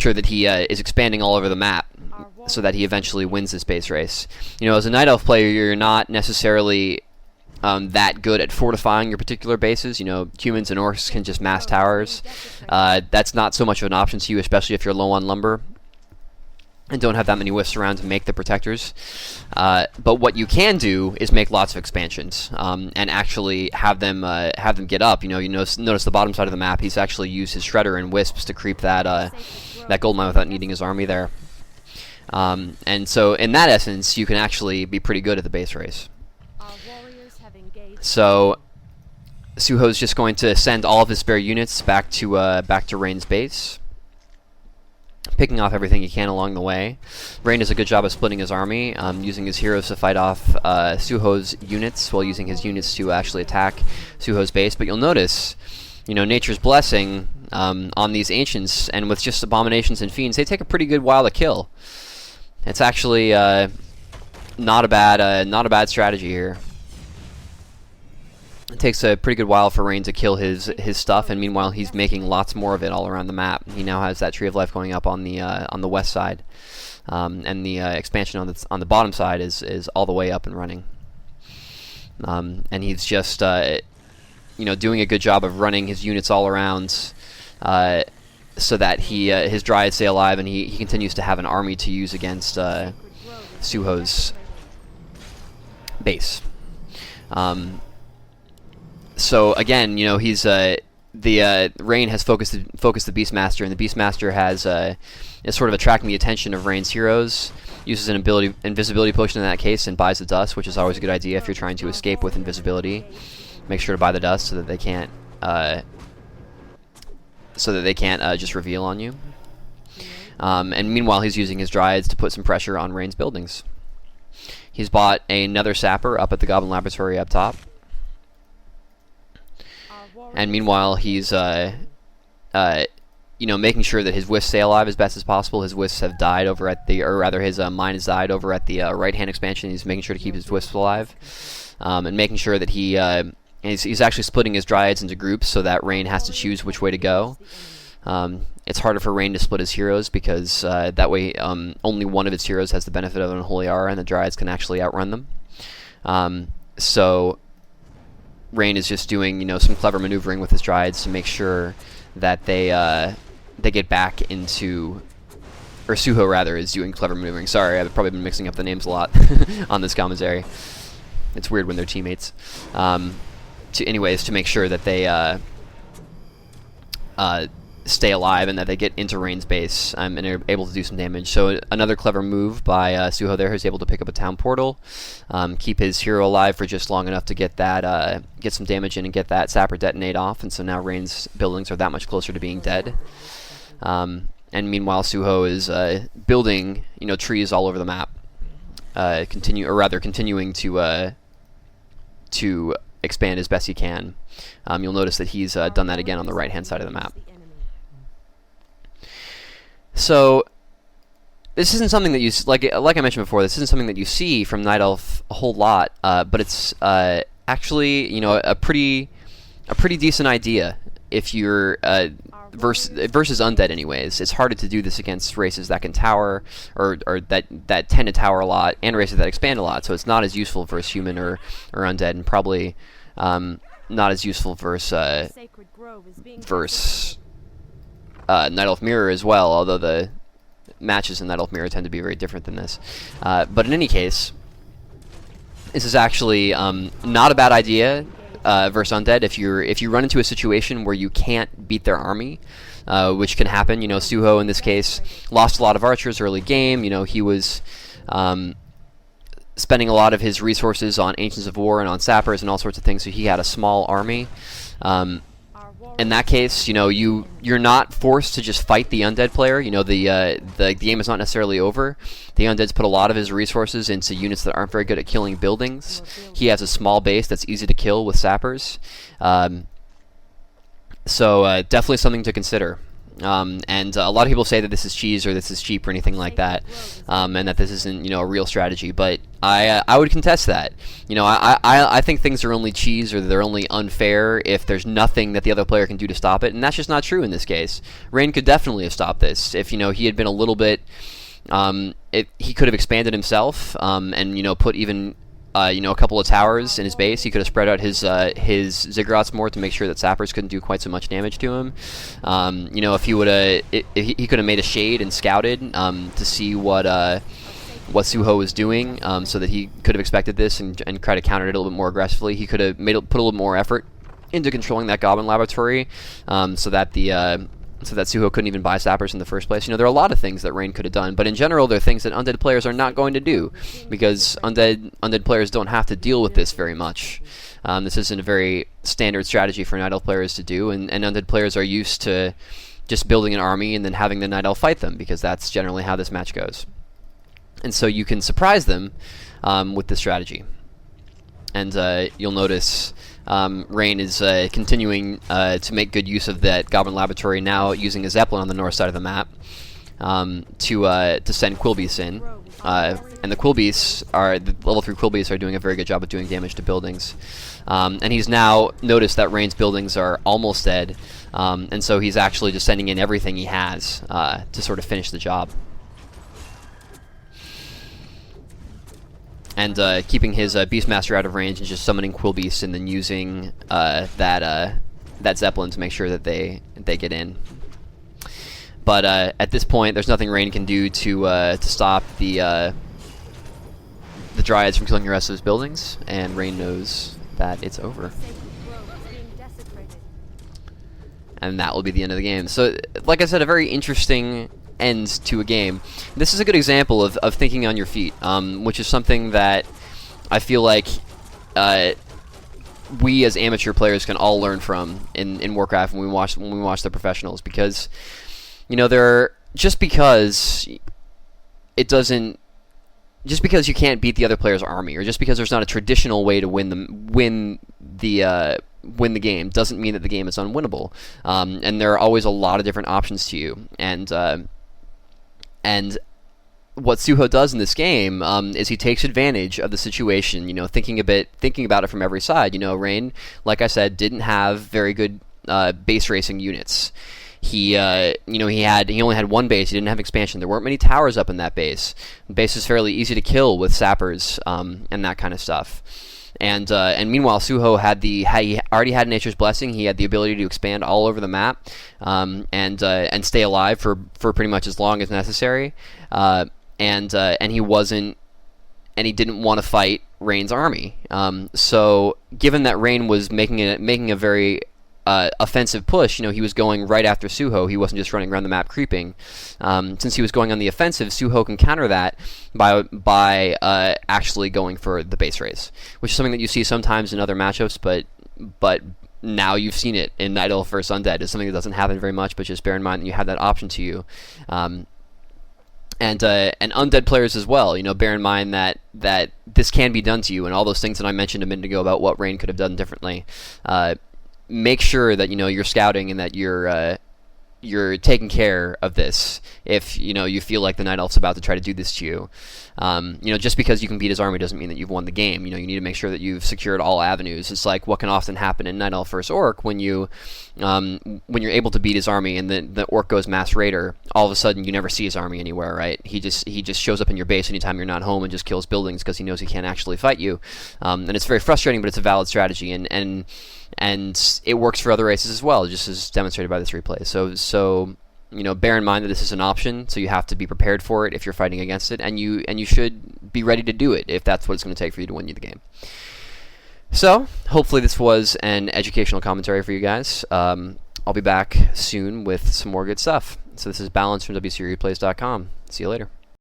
sure that he is expanding all over the map so that he eventually wins this base race. You know, as a Night Elf player, you're not necessarily that good at fortifying your particular bases. You know, humans and orcs can just mass towers. That's not so much of an option to you, especially if you're low on lumber and don't have that many wisps around to make the protectors. But what you can do is make lots of expansions and actually have them get up. You know, notice the bottom side of the map. He's actually used his shredder and wisps to creep that gold mine without needing his army there. And so, in that essence, you can actually be pretty good at the base race. So, Suho's just going to send all of his spare units back to Rain's base, picking off everything he can along the way. Rain does a good job of splitting his army, using his heroes to fight off Suho's units, while using his units to actually attack Suho's base. But you'll notice, you know, Nature's Blessing on these Ancients, and with just Abominations and Fiends, they take a pretty good while to kill. It's actually not a bad strategy here. It takes a pretty good while for Rain to kill his stuff, and meanwhile he's making lots more of it all around the map. He now has that Tree of Life going up on the west side, and the expansion on the bottom side is all the way up and running. And he's just you know, doing a good job of running his units all around, so that his Dryads stay alive, and he continues to have an army to use against Suho's base. So again, you know, he's Rain has focused the Beastmaster, and the Beastmaster has is sort of attracting the attention of Rain's heroes. Uses an invisibility potion in that case, and buys the dust, which is always a good idea if you're trying to escape with invisibility. Make sure to buy the dust so that they can't just reveal on you. And meanwhile, he's using his Dryads to put some pressure on Rain's buildings. He's bought another Sapper up at the Goblin Laboratory up top. And meanwhile, he's you know, making sure that his wisps stay alive as best as possible. His wisps have died over at the, or rather, his mine has died over at the right-hand expansion. He's making sure to keep his wisps alive, and making sure that he's actually splitting his Dryads into groups so that Rain has to choose which way to go. It's harder for Rain to split his heroes because that way only one of its heroes has the benefit of an Unholy Aura, and the Dryads can actually outrun them. So Rain is just doing, you know, some clever maneuvering with his Dryads to make sure that they get back into, or Suho rather is doing clever maneuvering. Sorry, I've probably been mixing up the names a lot on this commentary. It's weird when they're teammates. Anyways, to make sure that they stay alive and that they get into Rain's base and are able to do some damage. So another clever move by Suho there, who's able to pick up a town portal, keep his hero alive for just long enough to get that get some damage in and get that Sapper detonate off, and so now Rain's buildings are that much closer to being dead. And meanwhile, Suho is building, you know, trees all over the map, continuing to expand as best he can. You'll notice that he's done that again on the right-hand side of the map. So this isn't something that you like I mentioned before. This isn't something that you see from Night Elf a whole lot, but it's actually, you know, a pretty decent idea if you're versus Undead. Anyways, it's harder to do this against races that can tower or that tend to tower a lot, and races that expand a lot. So it's not as useful versus human or Undead, and probably not as useful versus Night Elf Mirror as well, although the matches in Night Elf Mirror tend to be very different than this. But in any case, this is actually not a bad idea versus Undead if you run into a situation where you can't beat their army, which can happen. You know, Suho in this case lost a lot of archers early game. You know, he was spending a lot of his resources on Ancients of War and on Sappers and all sorts of things, so he had a small army. In that case, you know, you're not forced to just fight the Undead player. You know, the game is not necessarily over. The Undead's put a lot of his resources into units that aren't very good at killing buildings. He has a small base that's easy to kill with Sappers. So definitely something to consider. And a lot of people say that this is cheese or this is cheap or anything like that, and that this isn't, you know, a real strategy. But I would contest that. You know, I think things are only cheese or they're only unfair if there's nothing that the other player can do to stop it, and that's just not true in this case. Rain could definitely have stopped this if, you know, he had been a little bit. He could have expanded himself and, you know, put even you know, a couple of towers in his base. He could have spread out his ziggurats more to make sure that sappers couldn't do quite so much damage to him. You know, if he would have, he could have made a shade and scouted to see what Suho was doing, so that he could have expected this and tried to counter it a little bit more aggressively. He could have put a little more effort into controlling that Goblin Laboratory, so that Suho couldn't even buy sappers in the first place. You know, there are a lot of things that Rain could have done, but in general, there are things that Undead players are not going to do, because Undead players don't have to deal with this very much. This isn't a very standard strategy for Night Elf players to do, and Undead players are used to just building an army and then having the Night Elf fight them, because that's generally how this match goes. And so you can surprise them with this strategy. And you'll notice Rain is continuing to make good use of that Goblin Laboratory, now using a Zeppelin on the north side of the map to send Quillbeasts in. And the Quillbeasts the level 3 Quillbeasts are doing a very good job of doing damage to buildings. And he's now noticed that Rain's buildings are almost dead, and so he's actually just sending in everything he has to sort of finish the job. And keeping his Beastmaster out of range and just summoning Quillbeasts and then using that Zeppelin to make sure that they get in. But at this point, there's nothing Rain can do to stop the Dryads from killing the rest of his buildings, and Rain knows that it's over. And that will be the end of the game. So, like I said, a very interesting end to a game. This is a good example of thinking on your feet, which is something that I feel like we as amateur players can all learn from in Warcraft when we watch the professionals, because, you know, just because you can't beat the other player's army, or just because there's not a traditional way to win the game, doesn't mean that the game is unwinnable. And there are always a lot of different options to you. And what Suho does in this game is he takes advantage of the situation. You know, thinking about it from every side. You know, Rain, like I said, didn't have very good base racing units. He only had one base. He didn't have expansion. There weren't many towers up in that base. The base is fairly easy to kill with sappers and that kind of stuff. And meanwhile, Suho he already had Nature's Blessing. He had the ability to expand all over the map and stay alive for pretty much as long as necessary. And he didn't want to fight Rain's army. So given that Rain was making a very offensive push, you know, he was going right after Suho. He wasn't just running around the map creeping. Since he was going on the offensive, Suho can counter that by actually going for the base race, which is something that you see sometimes in other matchups, but now you've seen it in Night Elf vs Undead. It's something that doesn't happen very much, but just bear in mind that you have that option to you. And Undead players as well, you know, bear in mind that this can be done to you, and all those things that I mentioned a minute ago about what Rain could have done differently. Make sure that, you know, you're scouting and that you're taking care of this if, you know, you feel like the Night Elf's about to try to do this to you. You know, just because you can beat his army doesn't mean that you've won the game. You know, you need to make sure that you've secured all avenues. It's like what can often happen in Night Elf vs Orc when you're able to beat his army and the Orc goes mass raider. All of a sudden, you never see his army anywhere, right? He just shows up in your base anytime you're not home and just kills buildings because he knows he can't actually fight you. And it's very frustrating, but it's a valid strategy, and it works for other races as well, just as demonstrated by this replay. So you know, bear in mind that this is an option, so you have to be prepared for it if you're fighting against it, and you should be ready to do it if that's what it's going to take for you to win you the game. So, hopefully this was an educational commentary for you guys. I'll be back soon with some more good stuff. So this is Balance from WCRreplays.com. See you later.